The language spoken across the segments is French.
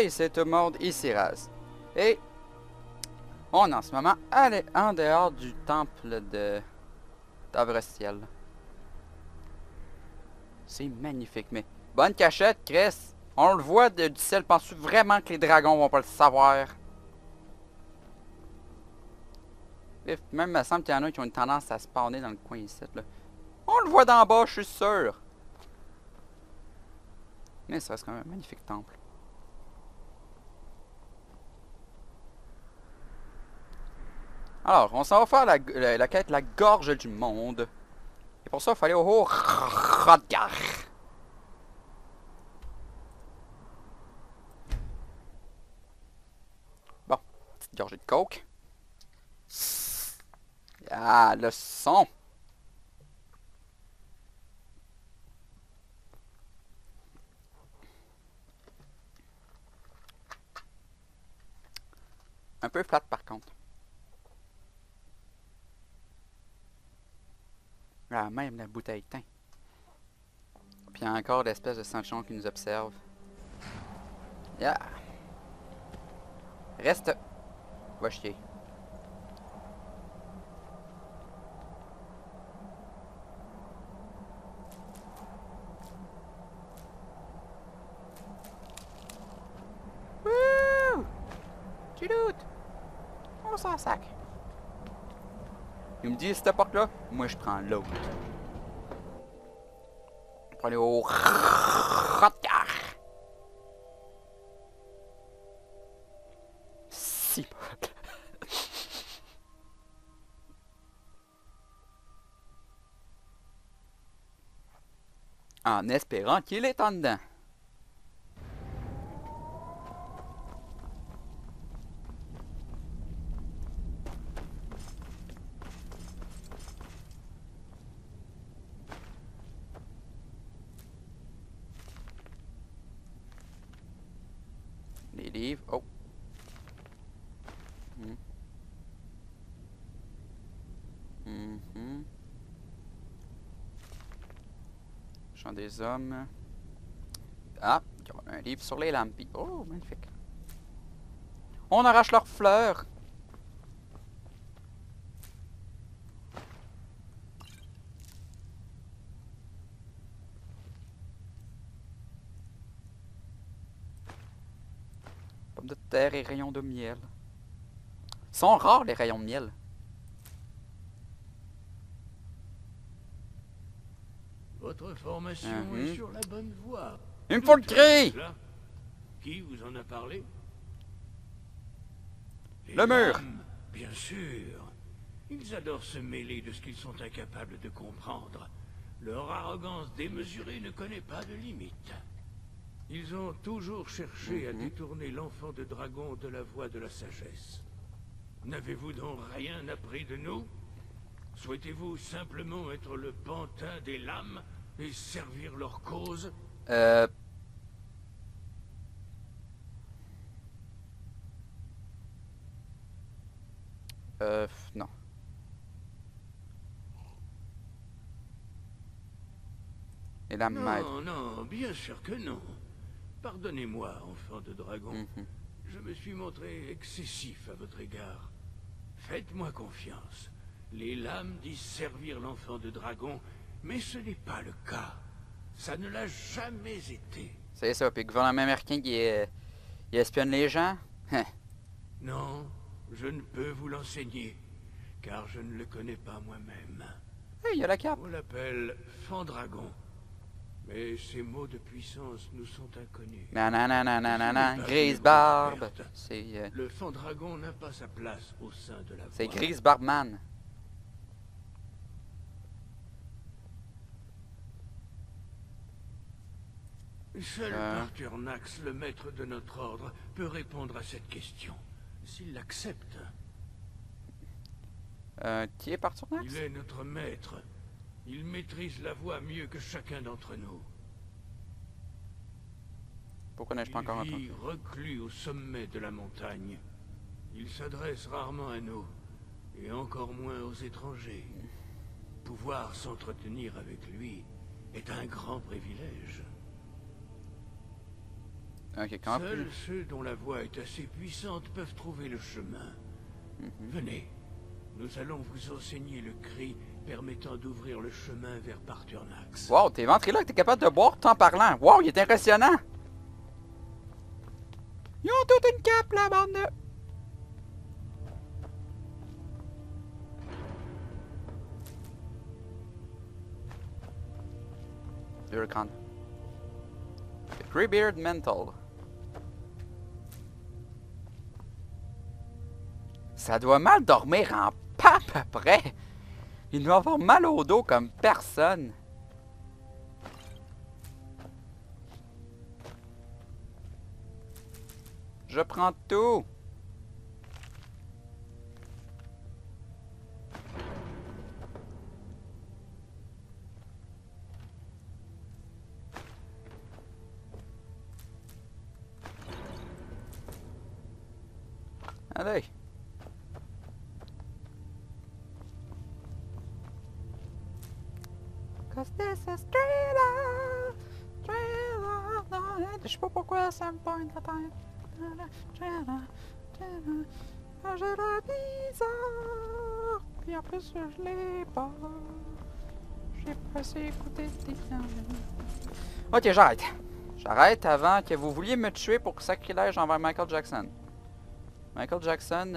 Hey, c'est tout le monde, ici Raz. Et on est en ce moment en dehors du temple de d'Avrestiel. C'est magnifique, mais bonne cachette, Chris. On le voit du ciel. Penses-tu vraiment que les dragons vont pas le savoir? Et même, il me semble qu'il y en a qui ont une tendance à spawner dans le coin ici, là. On le voit d'en bas, je suis sûr. Mais ça reste quand même un magnifique temple. Alors, on s'en va faire la quête, la gorge du monde. Et pour ça, il fallait au Hrodgar. Bon, petite gorgée de coke. Ah, le son. Un peu flat par contre. Ah, même la bouteille teint. Puis il y a encore l'espèce de sanchon qui nous observe. Yeah. Reste. Va chier. Wouh! Tu doutes? On s'en sac. Il me dit cette porte-là, moi je prends l'autre. Pour aller au Hrodgar. Si pote. En espérant qu'il est en dedans. Les livres. Oh. Chant des hommes. Ah, un livre sur les lampes. Oh, magnifique. On arrache leurs fleurs. Pommes de terre et rayons de miel. Sont rares les rayons de miel. Votre formation est sur la bonne voie. Il me faut le cri! Qui vous en a parlé? Le mur! Lames, bien sûr. Ils adorent se mêler de ce qu'ils sont incapables de comprendre. Leur arrogance démesurée ne connaît pas de limite. Ils ont toujours cherché à détourner l'enfant de dragon de la voie de la sagesse. N'avez-vous donc rien appris de nous? Souhaitez-vous simplement être le pantin des lames et servir leur cause? Non. Et la maître. Non, non, bien sûr que non. Pardonnez-moi, enfant de dragon. Je me suis montré excessif à votre égard. Faites-moi confiance. Les lames disent servir l'enfant de dragon, mais ce n'est pas le cas. Ça ne l'a jamais été. C'est ça, puis le gouvernement américain qui il espionne les gens. Non, je ne peux vous l'enseigner, car je ne le connais pas moi-même. Hey, il y a la cape. On l'appelle Fandragon. Mais ces mots de puissance nous sont inconnus. Nanana, Grise Barbe. C'est Le Fandragon n'a pas sa place au sein de la voie. c'est Grise Barbman. Seul Parturnax, le maître de notre ordre, peut répondre à cette question. S'il l'accepte. Qui est Parturnax? Il est notre maître. Il maîtrise la voie mieux que chacun d'entre nous. Pourquoi n'ai-je pas encore Il entendu? vit reclus au sommet de la montagne. Il s'adresse rarement à nous, et encore moins aux étrangers. Pouvoir s'entretenir avec lui est un grand privilège. Ok, comment Seuls plus... ceux dont la voix est assez puissante peuvent trouver le chemin. Venez, nous allons vous enseigner le cri permettant d'ouvrir le chemin vers Pasternax. Wow, t'es ventriloque, t'es capable de boire tout en parlant. Wow, il est impressionnant. Ils ont toute une cape, la bande de... Duracon. Greybeard Mental. Ça doit mal dormir en pape après. Il doit avoir mal au dos comme personne. Je prends tout. Allez. Cause this is thriller, thriller. Je sais pas pourquoi ça me pointe la tête. Thriller, thriller. J'ai l'air bizarre. Puis en plus, je l'ai pas. J'ai pas assez écouté tes films. Ok, j'arrête. J'arrête avant que vous vouliez me tuer pour sacrilège envers Michael Jackson. Michael Jackson,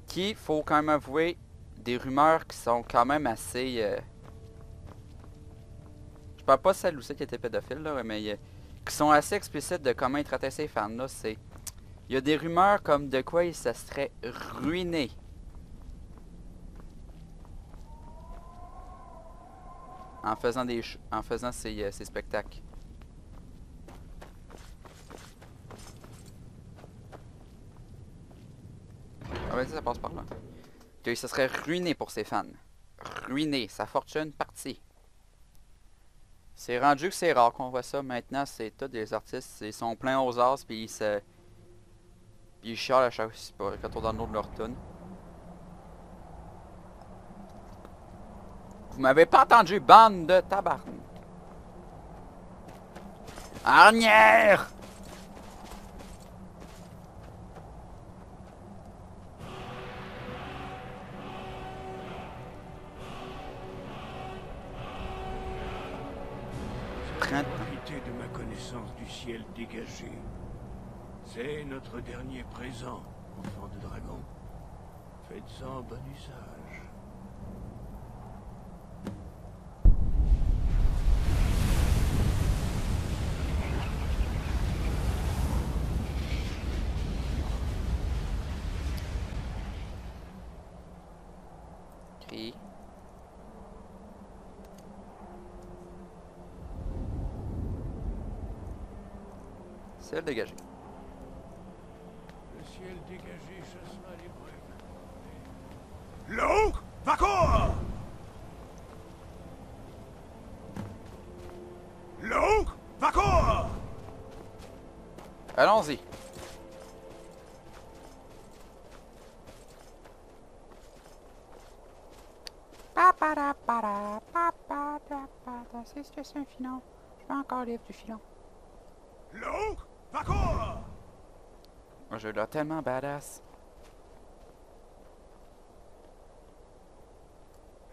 qui, faut quand même avouer, des rumeurs qui sont quand même assez... Je parle pas celle où c'est qui était pédophile, là, mais qui sont assez explicites de comment il traitait ses fans, là. C'est... Il y a des rumeurs comme de quoi il se serait ruiné. En faisant ses spectacles. Ah ben ça passe par là. Qu'il se serait ruiné pour ses fans. Ruiné, sa fortune partie. C'est rendu que c'est rare qu'on voit ça. Maintenant, c'est tous des artistes, ils sont pleins aux as, puis ils chialent à chaque fois quand on donne l'autre de leur tune. Vous m'avez pas entendu, bande de tabarn. Arnière! Profitez de ma connaissance du ciel dégagé. C'est notre dernier présent, enfant de dragon. Faites-en bon usage. Crie. Ciel dégagé. Le ciel dégagé chassera les brumes. Luke, Vakor! Luke, Vakor! Allons-y. C'est un filon. Je vais encore lire du filon. Luke, Vakor! Moi, je l'air tellement badass.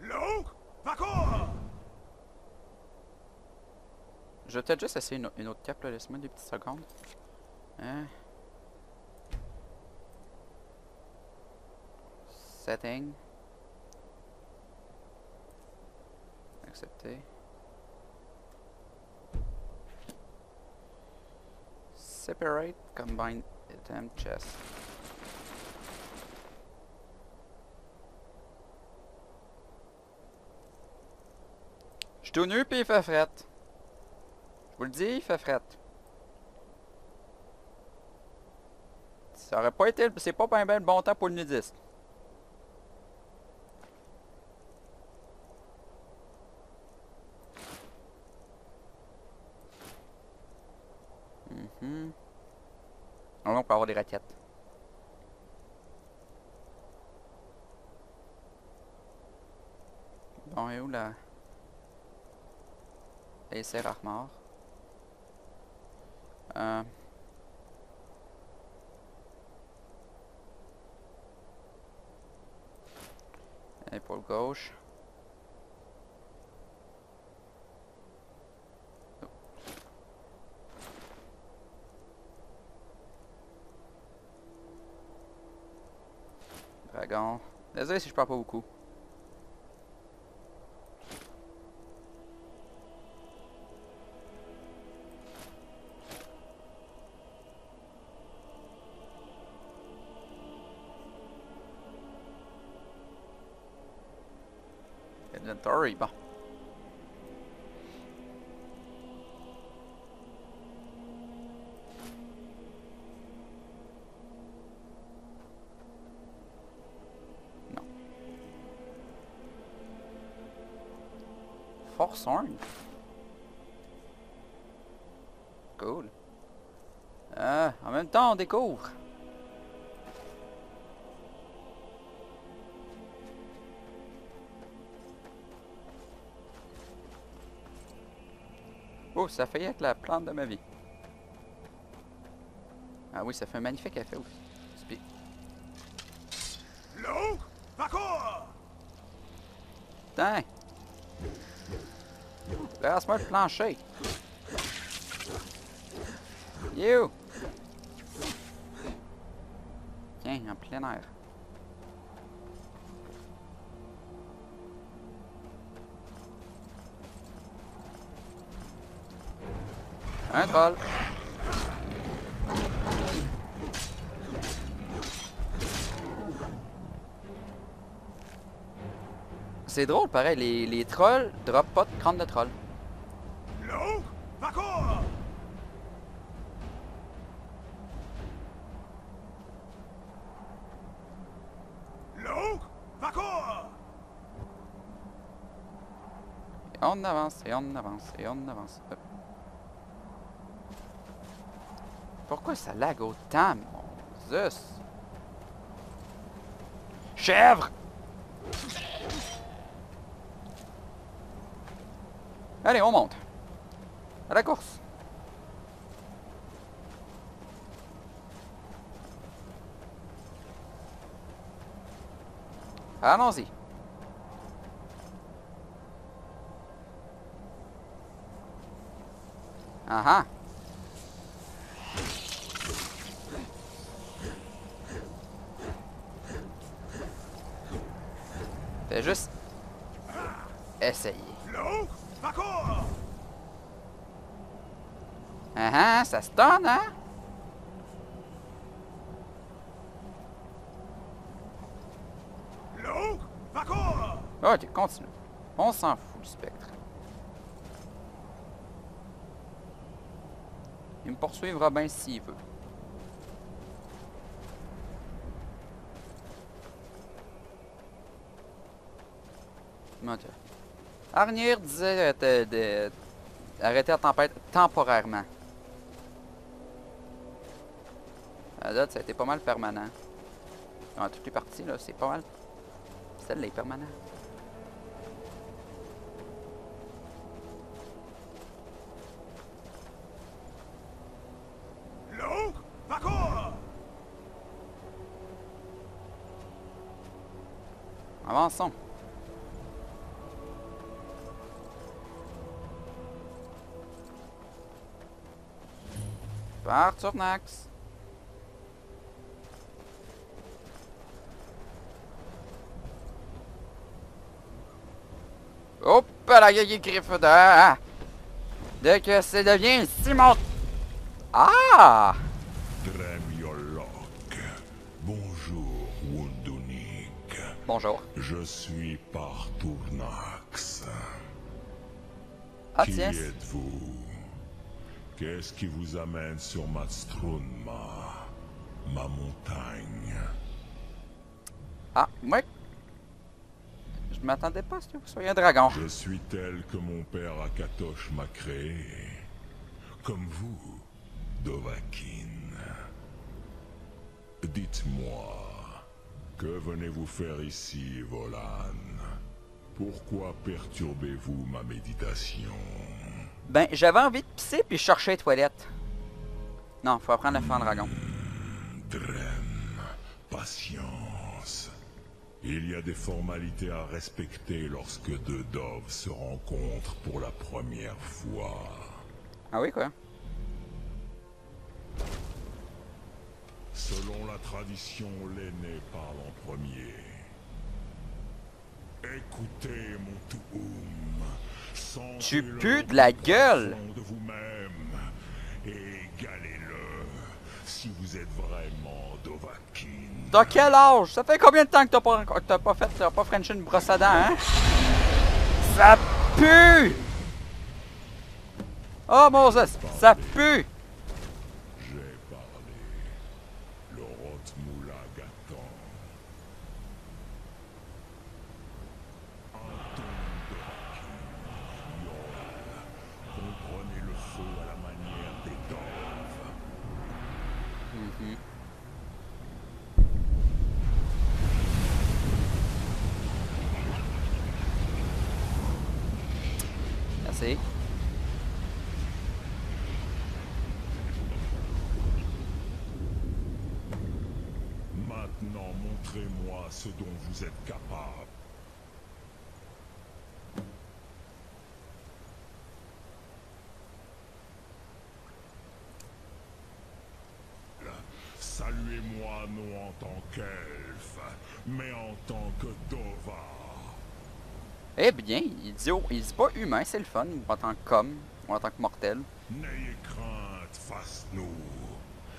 Luke, Vakor! Je vais peut-être juste essayer une autre cape, là. Laisse-moi des petites secondes. Hein? Setting. Accepter. Separate, combine, item, chest. Je suis tout nu pis il fait fret. Je vous le dis, il fait fret. Ça aurait pas été... C'est pas bien le bon temps pour le nudiste. On peut avoir des raquettes. Bon, et où la... Les serres armoires? Épaule gauche. Dragon. Désolé si je parle pas beaucoup. Inventory, bon. Non. Force Horn. Cool. En même temps, on découvre. Oh, ça fait être la plante de ma vie. Ah oui, ça fait un magnifique effet aussi. Luke, d'accord. Putain! Laisse-moi le plancher. You! Tiens, en plein air. Un troll. C'est drôle, pareil, les trolls droppent pas de crâne de troll. Luke, d'accord. Luke, d'accord. Et on avance, et on avance, et on avance. Hop. Pourquoi ça lag autant, mon Zeus? Chèvre! Allez, on monte. À la course. Allons-y. Ah ah. Fais juste essayer. Luke, d'accord. Ah ah, ça se donne, hein? Luke, d'accord. Ok, continue. On s'en fout du spectre. Il me poursuivra bien s'il veut. Mon Dieu. Arnir disait arrêter la tempête temporairement. À date, ça a été pas mal permanent. Dans toutes les parties, là, c'est pas mal. Celle-là est permanente. Luke, d'accord. Avançons. Par Turnax. Hop la gueule griffe de... Dès que ça devient Simon. Ah! Dremyolok. Bonjour, Wundunik. Bonjour. Je suis Partournax. Ah Qui tiens. êtes-vous? Qu'est-ce qui vous amène sur Matstrunma, ma montagne? Ah, moi... Je m'attendais pas à ce que vous soyez un dragon. Je suis tel que mon père Akatosh m'a créé. Comme vous, Dovahkiin. Dites-moi, que venez-vous faire ici, Volan? Pourquoi perturbez-vous ma méditation? Ben, j'avais envie de pisser puis je cherchais les toilettes. Non, faut apprendre à faire un dragon. Drem, patience. Il y a des formalités à respecter lorsque deux doves se rencontrent pour la première fois. Ah oui, quoi? Selon la tradition, l'aîné parle en premier. Écoutez mon Tuum. Tu pues de la gueule! De vous-même et égalez-le si vous êtes vraiment Dovahkiin. T'as quel âge? Ça fait combien de temps que t'as pas frenché une brosse à dents, hein? Ça pue! Oh Moses, ça pue! J'ai parlé. Le Rotmoulag attend. Anton Dovahkiin, Yoel, comprenez le feu à la manière des Doves. Merci. Maintenant, montrez-moi ce dont vous êtes capable. Saluez-moi non en tant qu'elfe, mais en tant que Dova. Eh bien, il dit pas humain, c'est le fun, ou en tant que com, ou en tant que mortel. N'ayez crainte, face-nous.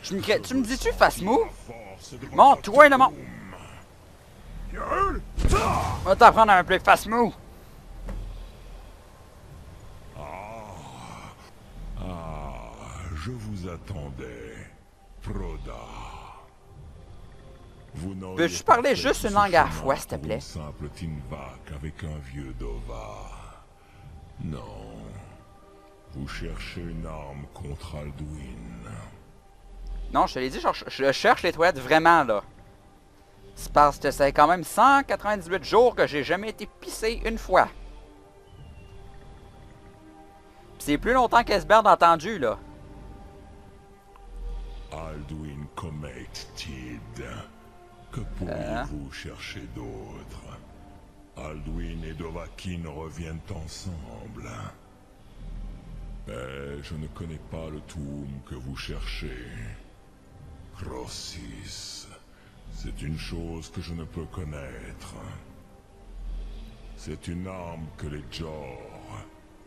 Tu me dis-tu face-mou? Montre-toi le monde! On va t'apprendre à m'appeler face-mou! Je vous attendais, Proda. Peux-tu parler juste une langue à la fois, s'il te plaît? Un simple Tinvak avec un vieux Dova. Non. Vous cherchez une arme contre Alduin. Non, je te l'ai dit, je cherche les toilettes vraiment, là. C'est parce que ça fait quand même 198 jours que j'ai jamais été pissé une fois. Pis c'est plus longtemps qu'Esberd a entendu, là. Alduin Comet Tid. Que pourriez-vous chercher d'autre? Alduin et Dovahkiin reviennent ensemble. Mais je ne connais pas le Tuum que vous cherchez. Crossis, c'est une chose que je ne peux connaître. C'est une arme que les Jor,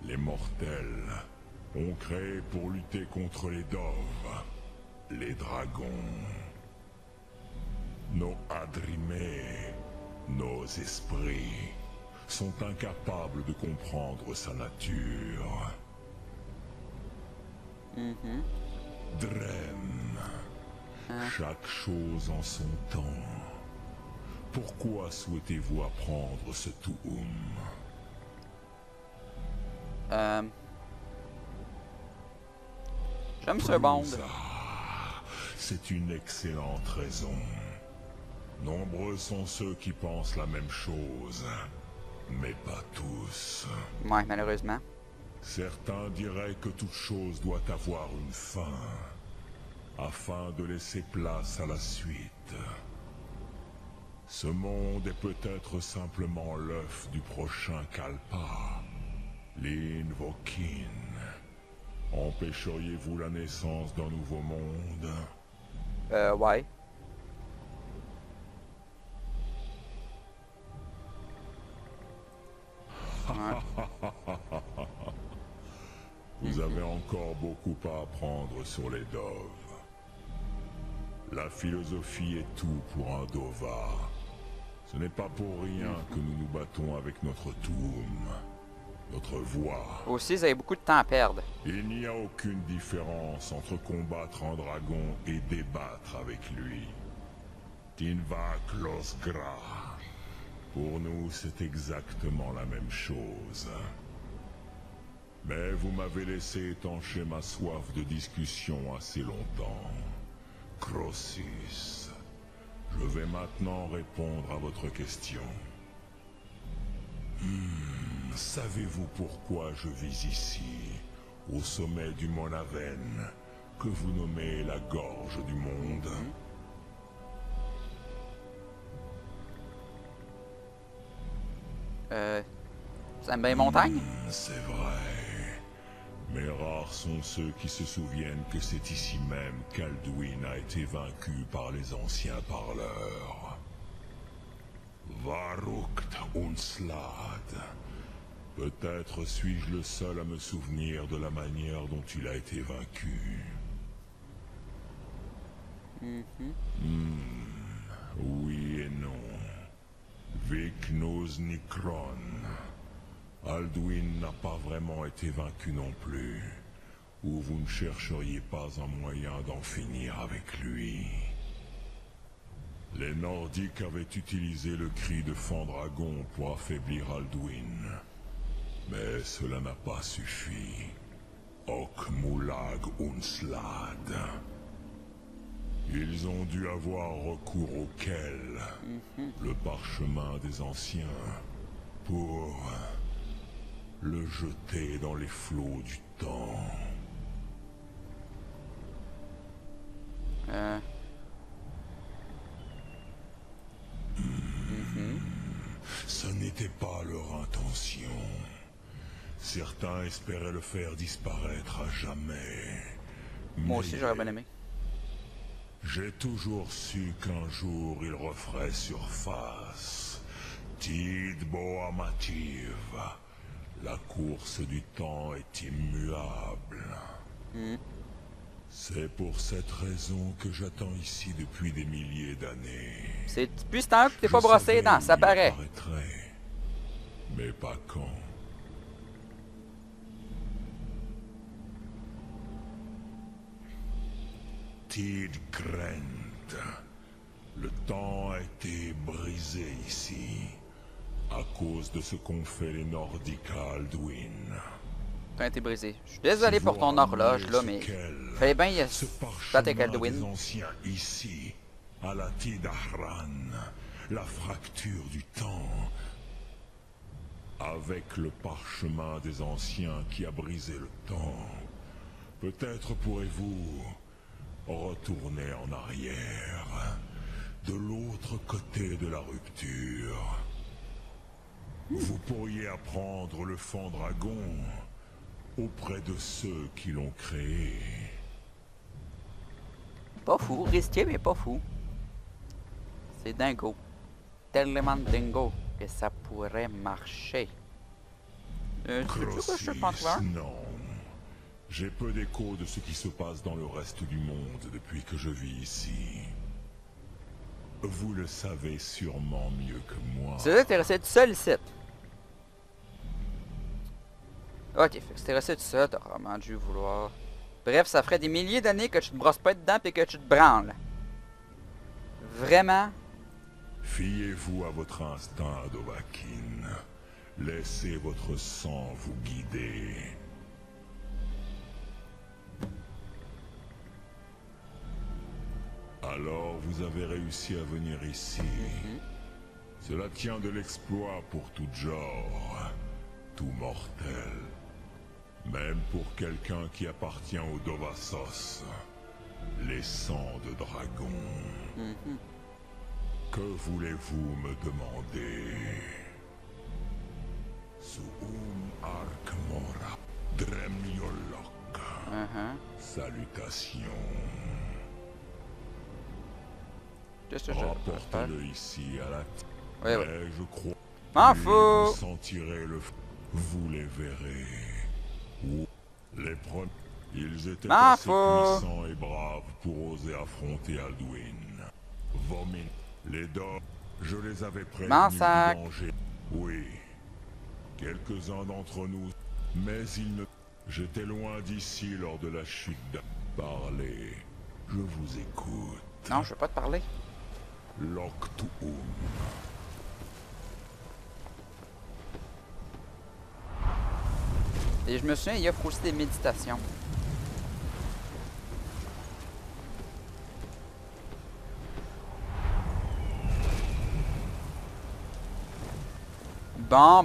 les mortels, ont créée pour lutter contre les Doves, les dragons. Nos Adrimés, nos esprits, sont incapables de comprendre sa nature. Drem. Chaque chose en son temps. Pourquoi souhaitez-vous apprendre ce Tuum? J'aime ce bond. C'est une excellente raison. Nombreux sont ceux qui pensent la même chose, mais pas tous. Ouais, malheureusement. Certains diraient que toute chose doit avoir une fin, afin de laisser place à la suite. Ce monde est peut-être simplement l'œuf du prochain Kalpa, l'Invokin. Empêcheriez-vous la naissance d'un nouveau monde? Ouais. Vous avez encore beaucoup à apprendre sur les Doves. La philosophie est tout pour un Dova. Ce n'est pas pour rien que nous nous battons avec notre Tuum, notre voix. Aussi, vous avez beaucoup de temps à perdre. Il n'y a aucune différence entre combattre un dragon et débattre avec lui. Tinvak Losgra. Pour nous, c'est exactement la même chose. Mais vous m'avez laissé étancher ma soif de discussion assez longtemps. Crossis, je vais maintenant répondre à votre question. Savez-vous pourquoi je vis ici, au sommet du Mont Laven, que vous nommez la gorge du monde. Ça me met montagne? C'est vrai. Mais rares sont ceux qui se souviennent que c'est ici même qu'Alduin a été vaincu par les anciens parleurs. Varukt Unslad. Peut-être suis-je le seul à me souvenir de la manière dont il a été vaincu. Oui et non. Viknos Nikron. Alduin n'a pas vraiment été vaincu non plus. Ou vous ne chercheriez pas un moyen d'en finir avec lui. Les Nordiques avaient utilisé le cri de Fandragon pour affaiblir Alduin. Mais cela n'a pas suffi. Okmulag Unslad. Ils ont dû avoir recours au Kel, le parchemin des anciens, pour le jeter dans les flots du temps. Ce n'était pas leur intention. Certains espéraient le faire disparaître à jamais. Moi aussi, j'aurais bien aimé. J'ai toujours su qu'un jour il referait surface. Tidbo Amativ. La course du temps est immuable. C'est pour cette raison que j'attends ici depuis des milliers d'années. C'est depuis ce temps que t'es pas brossé les dents, ça paraît. Mais pas quand. Tidgrend. Le temps a été brisé ici. À cause de ce qu'ont fait les Nordiques à Alduin. T'as été brisé. Je suis désolé pour ton horloge là, mais fallait bien y battre avec Alduin. Des anciens ici, à la Tidahran, la fracture du temps. Avec le parchemin des anciens qui a brisé le temps, peut-être pourrez-vous retourner en arrière, de l'autre côté de la rupture. Vous pourriez apprendre le Fandragon auprès de ceux qui l'ont créé. Pas fou, risqué mais pas fou. C'est dingo. Tellement dingo que ça pourrait marcher. Tu veux que je te pense voir? Non. J'ai peu d'écho de ce qui se passe dans le reste du monde depuis que je vis ici. Vous le savez sûrement mieux que moi. C'est vrai que t'es resté tout seul ici. Ok, fait que si t'es resté tout seul, t'as vraiment dû vouloir. Bref, ça ferait des milliers d'années que tu te brosses pas dedans et que tu te branles. Vraiment? Fiez-vous à votre instinct, Dovahkiin. Laissez votre sang vous guider. Alors, vous avez réussi à venir ici. Cela tient de l'exploit pour tout genre, tout mortel. Même pour quelqu'un qui appartient au Dovassos, les sangs de dragon. Que voulez-vous me demander? Suum Arkmora Dremiolok. Salutations. Rapportez-le ici à la... Oui. Je crois... M'en fous! Vous sentirez le... Vous les verrez. Les premiers... Ils étaient assez puissants et braves pour oser affronter Alduin. Vomin. Les Dors... Je les avais prévenus du danger. Oui. Quelques-uns d'entre nous... Mais ils ne... J'étais loin d'ici lors de la chute d'un... Parlez. Je vous écoute. Non, je veux pas te parler. Loktuum. Et je me souviens, il offre aussi des méditations. Bon.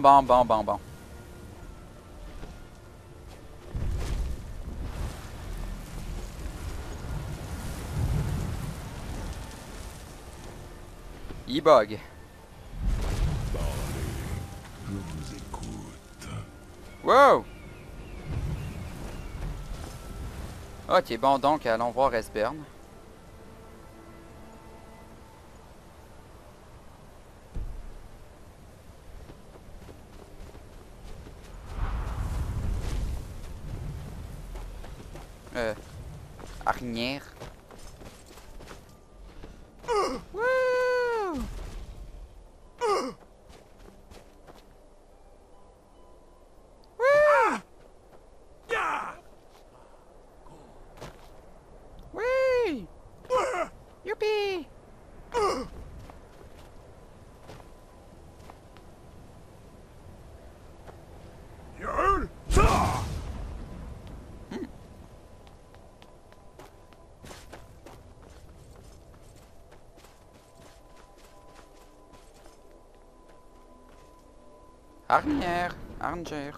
Il bug. Parlez, je vous écoute. Wow! Ok, bon donc, allons voir Esbern. Arrière. Wouh! Ya! Oui! Youpi! Yul! Ça! Arrière, Arnger.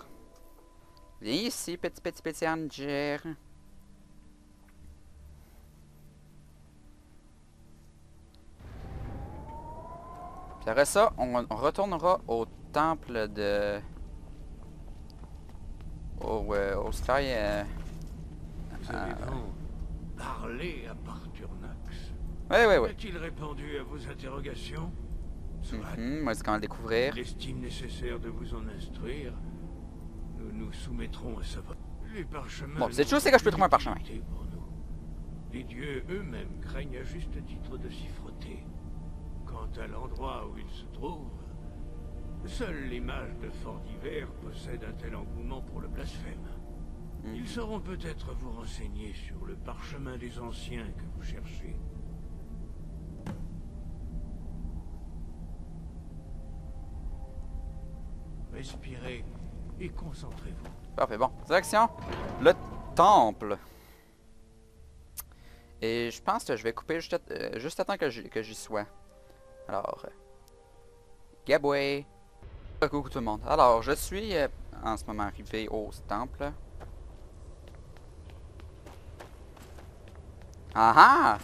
Viens ici, petit Arnger. Puis après ça, on retournera au temple de... au Sky... Vous avez donc parlé à Parturnax. Oui. A-t-il répondu à vos interrogations? Soit. Moi, c'est quand le découvrir. Il estime nécessaire de vous en instruire. Nous nous soumettrons à sa vote. Les parchemins... Bon, c'est juste que je peux trouver un parchemin. pour nous. Les dieux eux-mêmes craignent à juste titre de s'y frotter. Quant à l'endroit où il se trouve, seule l'image de Fort d'Hiver possède un tel engouement pour le blasphème. Ils sauront peut-être vous renseigner sur le parchemin des anciens que vous cherchez. Respirez et concentrez-vous. Parfait, bon. Direction, le temple. Et je pense que je vais couper juste à temps que j'y sois. Alors, Gaboué. Coucou tout le monde. Alors, je suis en ce moment arrivé au temple. Ah ah!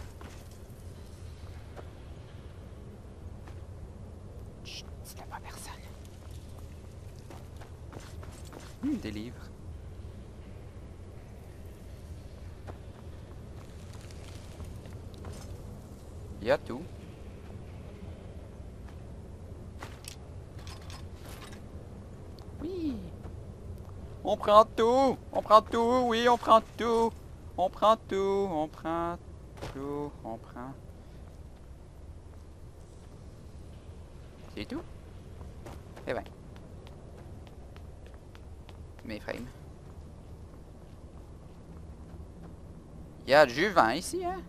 Chut, dites-le pas à personne. Des livres. Il y a tout. Oui. On prend tout. On prend tout. Oui, on prend tout. On prend tout. On prend tout. On prend. C'est tout? Eh ben. Mes frames. Il y a du vent ici, hein?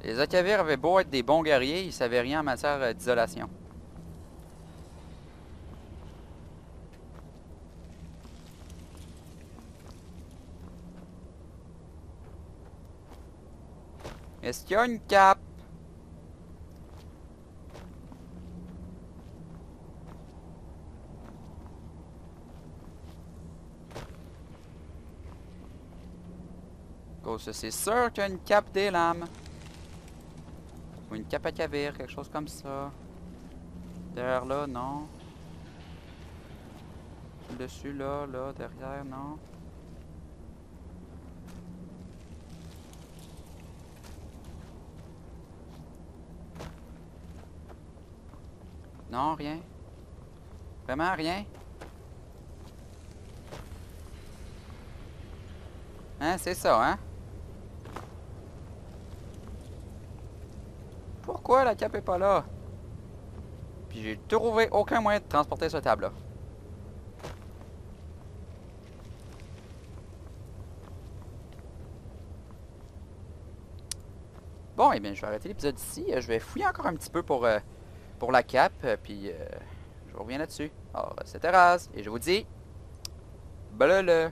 Les Akavir avaient beau être des bons guerriers, ils savaient rien en matière d'isolation. Est-ce qu'il y a une cape? C'est sûr qu'il y a une cape des lames. Ou une cape à cavir, quelque chose comme ça. Derrière là, non. Dessus là, derrière, non. Non, rien. Vraiment rien. Hein, c'est ça, hein? Pourquoi la cape est pas là? Puis j'ai trouvé aucun moyen de transporter ce table-là. Bon, eh bien, je vais arrêter l'épisode ici. Je vais fouiller encore un petit peu pour la cape, puis je reviens là-dessus. Alors, c'était Raz, et je vous dis... Bleu.